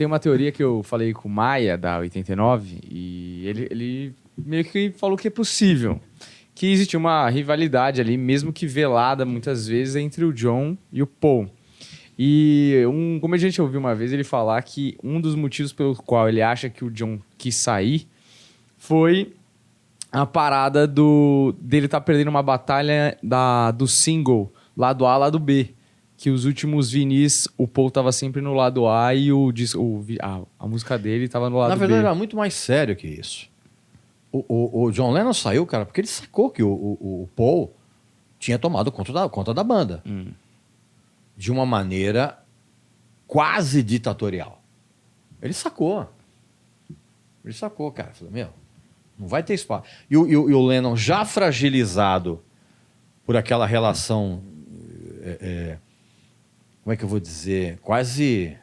tem uma teoria que eu falei com o Maia, da 89, e ele meio que falou que é possível. Que existe uma rivalidade ali, mesmo que velada muitas vezes, entre o John e o Paul. E um comediante ouviu uma vez ele falar que um dos motivos pelo qual ele acha que o John quis sair foi a parada dele estar perdendo uma batalha do single, lado A, lado B. Que os últimos vinis, o Paul tava sempre no lado A e a música dele tava no lado B. Na verdade, era muito mais sério que isso. O John Lennon saiu, cara, porque ele sacou que o Paul tinha tomado conta da banda. De uma maneira quase ditatorial. Ele sacou. Cara. Falou, não vai ter espaço. E o Lennon, já fragilizado por aquela relação... como é que eu vou dizer? Quase...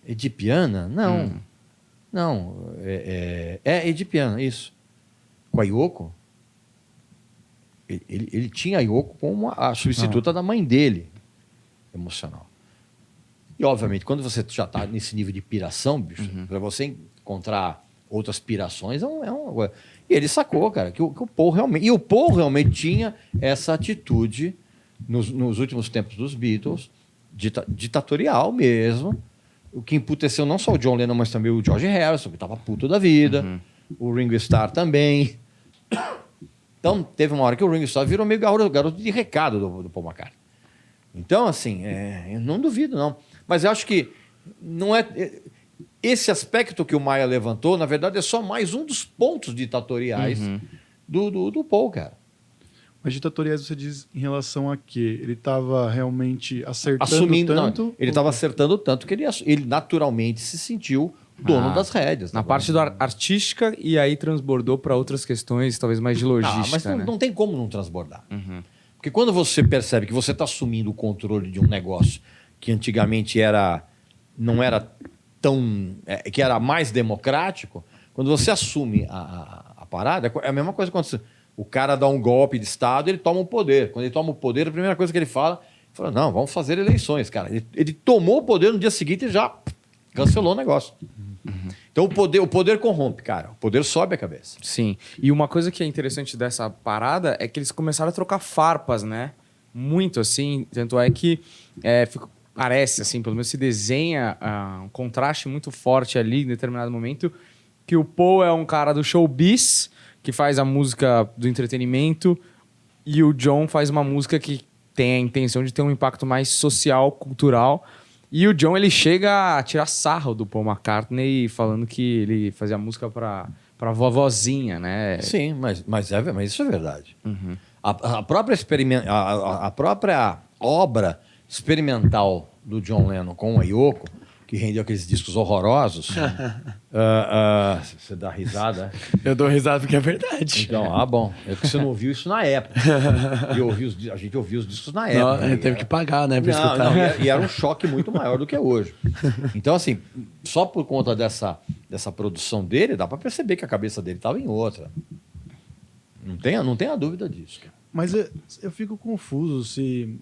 edipiana? Não. Não. Edipiana, isso. Com a Yoko... Ele tinha a Yoko como a substituta da mãe dele, emocional. E, obviamente, quando você já está nesse nível de piração, bicho, para você encontrar outras pirações, E ele sacou, cara, que o Paul realmente... E o Paul realmente tinha essa atitude, nos últimos tempos dos Beatles, ditatorial mesmo, o que emputeceu não só o John Lennon, mas também o George Harrison, que estava puto da vida, o Ringo Starr também... Então, teve uma hora que o Ringo Starr virou meio garoto de recado do Paul McCartney. Então, assim, eu não duvido, não. Mas eu acho que não é... Esse aspecto que o Maia levantou, na verdade, é só mais um dos pontos ditatoriais do Paul, cara. Mas ditatoriais você diz em relação a quê? Ele estava realmente acertando tanto? Não, ele estava acertando tanto que ele naturalmente se sentiu dono das rédeas. Na parte artística, e aí transbordou para outras questões, talvez mais de logística. Mas né? não tem como não transbordar. Porque quando você percebe que você está assumindo o controle de um negócio que antigamente não era tão... que era mais democrático, quando você assume a parada, é a mesma coisa quando o cara dá um golpe de Estado, ele toma o poder. Quando ele toma o poder, a primeira coisa que ele fala, não, vamos fazer eleições, cara. Ele tomou o poder no dia seguinte e já cancelou o negócio. Então o poder corrompe, cara. O poder sobe a cabeça. Sim. E uma coisa que é interessante dessa parada é que eles começaram a trocar farpas, né? Muito, assim. Tanto é que parece, assim, pelo menos se desenha um contraste muito forte ali em determinado momento, que o Paul é um cara do showbiz, que faz a música do entretenimento, e o John faz uma música que tem a intenção de ter um impacto mais social, cultural. E o John, ele chega a tirar sarro do Paul McCartney, falando que ele fazia música pra vovozinha, né? Sim, mas isso é verdade. A própria obra experimental do John Lennon com a Yoko, que rendeu aqueles discos horrorosos, você dá risada? Eu dou risada porque é verdade. Então, bom. É porque você não ouviu isso na época. A gente ouviu os discos na época. Não, teve que pagar, né, pra escutar. E era um choque muito maior do que é hoje. Então, assim, só por conta dessa produção dele, dá pra perceber que a cabeça dele estava em outra. Não tenha dúvida disso, cara. Mas eu fico confuso se...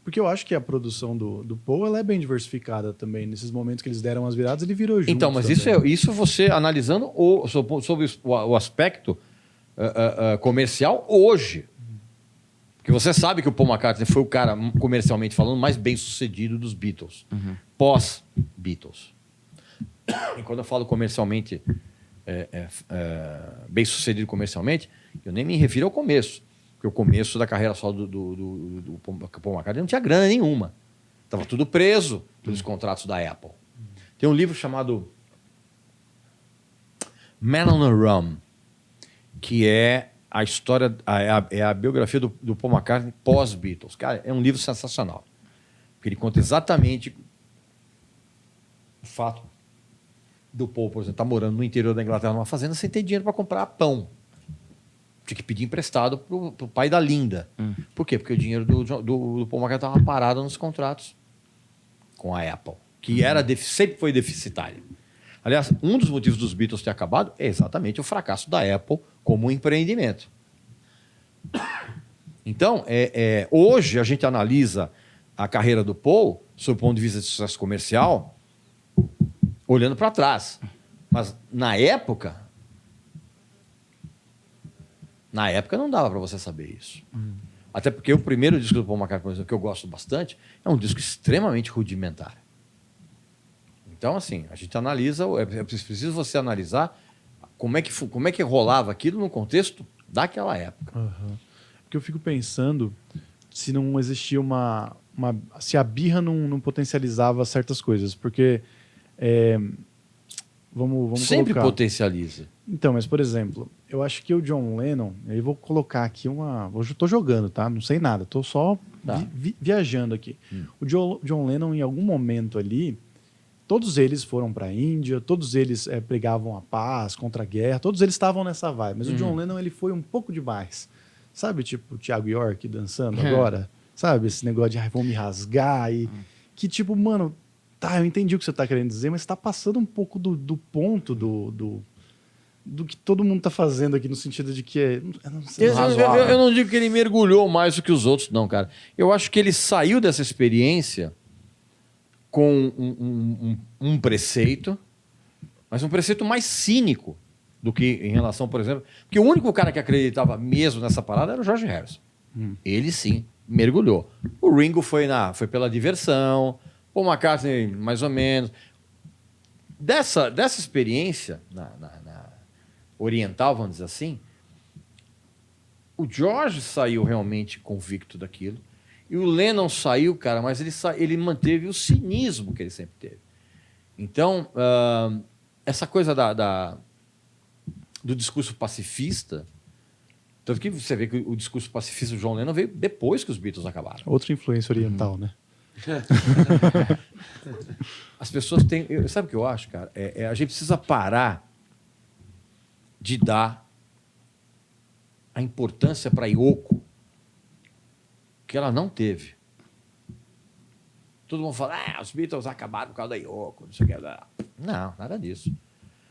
Porque eu acho que a produção do Paul ela é bem diversificada também. Nesses momentos que eles deram as viradas, ele virou junto. Então, mas isso você analisando sobre o aspecto comercial hoje. Porque você sabe que o Paul McCartney foi o cara, comercialmente falando, mais bem sucedido dos Beatles. Pós-Beatles. E quando eu falo comercialmente, bem sucedido comercialmente, eu nem me refiro ao começo. Porque o começo da carreira só do Paul McCartney não tinha grana nenhuma. Estava tudo preso pelos contratos da Apple. Tem um livro chamado Man on a Run, que é a história, é a biografia do Paul McCartney pós-Beatles. Cara, é um livro sensacional. Porque ele conta exatamente o fato do Paul, por exemplo, estar morando no interior da Inglaterra, numa fazenda, sem ter dinheiro para comprar pão. Tinha que pedir emprestado pro pai da Linda. Por quê? Porque o dinheiro do Paul McCartney estava parado nos contratos com a Apple, que sempre foi deficitário. Aliás, um dos motivos dos Beatles ter acabado é exatamente o fracasso da Apple como empreendimento. Então, hoje a gente analisa a carreira do Paul sob o ponto de vista de sucesso comercial, olhando para trás. Mas na época não dava para você saber isso. Até porque o primeiro disco do Paul McCartney, por exemplo, que eu gosto bastante, é um disco extremamente rudimentar. Então, assim, a gente analisa, é preciso você analisar como é que rolava aquilo no contexto daquela época. Porque eu fico pensando se não existia se a birra não potencializava certas coisas. Porque, vamos Sempre colocar... potencializa. Então, mas, por exemplo, eu acho que o John Lennon, eu vou colocar aqui hoje eu tô jogando, tá? Não sei nada, tô só viajando aqui. O John Lennon, em algum momento ali, todos eles foram para a Índia, todos eles pregavam a paz, contra a guerra, todos eles estavam nessa vibe. Mas o John Lennon, ele foi um pouco demais. Sabe, tipo, o Thiago York dançando agora? Sabe, esse negócio de vão me rasgar e... Que tipo, mano, tá, eu entendi o que você tá querendo dizer, mas tá passando um pouco do ponto do que todo mundo tá fazendo aqui, no sentido de que eu não digo que ele mergulhou mais do que os outros, não, cara. Eu acho que ele saiu dessa experiência com um preceito, mas um preceito mais cínico do que em relação, por exemplo... Porque o único cara que acreditava mesmo nessa parada era o George Harrison. Ele, sim, mergulhou. O Ringo foi pela diversão, o McCartney, mais ou menos. Dessa experiência na oriental, vamos dizer assim, o George saiu realmente convicto daquilo. E o Lennon saiu, cara, mas ele manteve o cinismo que ele sempre teve. Então, essa coisa do discurso pacifista... Tanto que você vê que o discurso pacifista do John Lennon veio depois que os Beatles acabaram. Outra influência oriental, né? As pessoas têm... Sabe o que eu acho, cara? A gente precisa parar de dar a importância para Yoko que ela não teve. Todo mundo fala, os Beatles acabaram por causa da Yoko, não sei o que. Não, nada disso.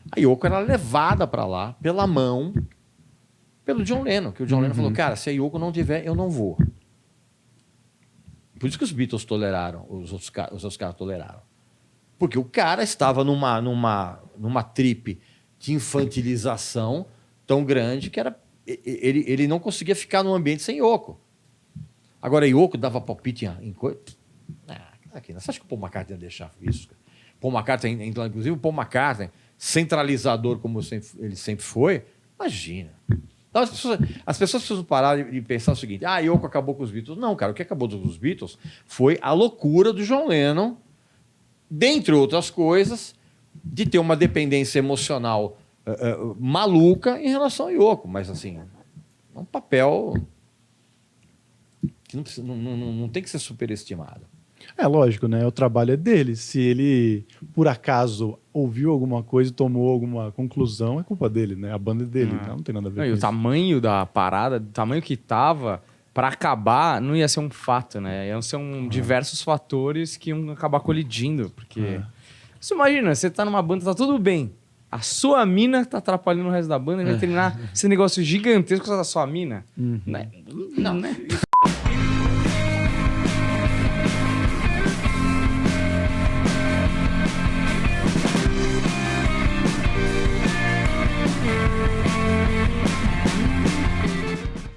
A Yoko era levada para lá pela mão pelo John Lennon, que o John Lennon falou, cara, se a Yoko não tiver, eu não vou. Por isso que os Beatles toleraram, os outros caras toleraram. Porque o cara estava numa trip de infantilização tão grande que ele não conseguia ficar num ambiente sem Yoko. Agora, Yoko dava palpite em coisa... Você acha que o Paul McCartney ia deixar isso? Paul McCartney, inclusive o Paul McCartney, centralizador como ele sempre foi, imagina. Então, as pessoas precisam parar de pensar o seguinte, Yoko acabou com os Beatles. Não, cara, o que acabou com os Beatles foi a loucura do John Lennon, dentre outras coisas, de ter uma dependência emocional maluca em relação a Yoko. Mas, assim, é um papel... que não tem que ser superestimado. É lógico, né? O trabalho é dele. Se ele, por acaso, ouviu alguma coisa e tomou alguma conclusão, é culpa dele, né? A banda é dele, então não tem nada a ver com E o isso. tamanho da parada, o tamanho que tava, pra acabar, não ia ser um fato, né? Iam ser diversos fatores que iam acabar colidindo, porque... Você imagina, você tá numa banda, tá tudo bem. A sua mina tá atrapalhando o resto da banda e vai terminar esse negócio gigantesco da sua mina. Né? Não, né?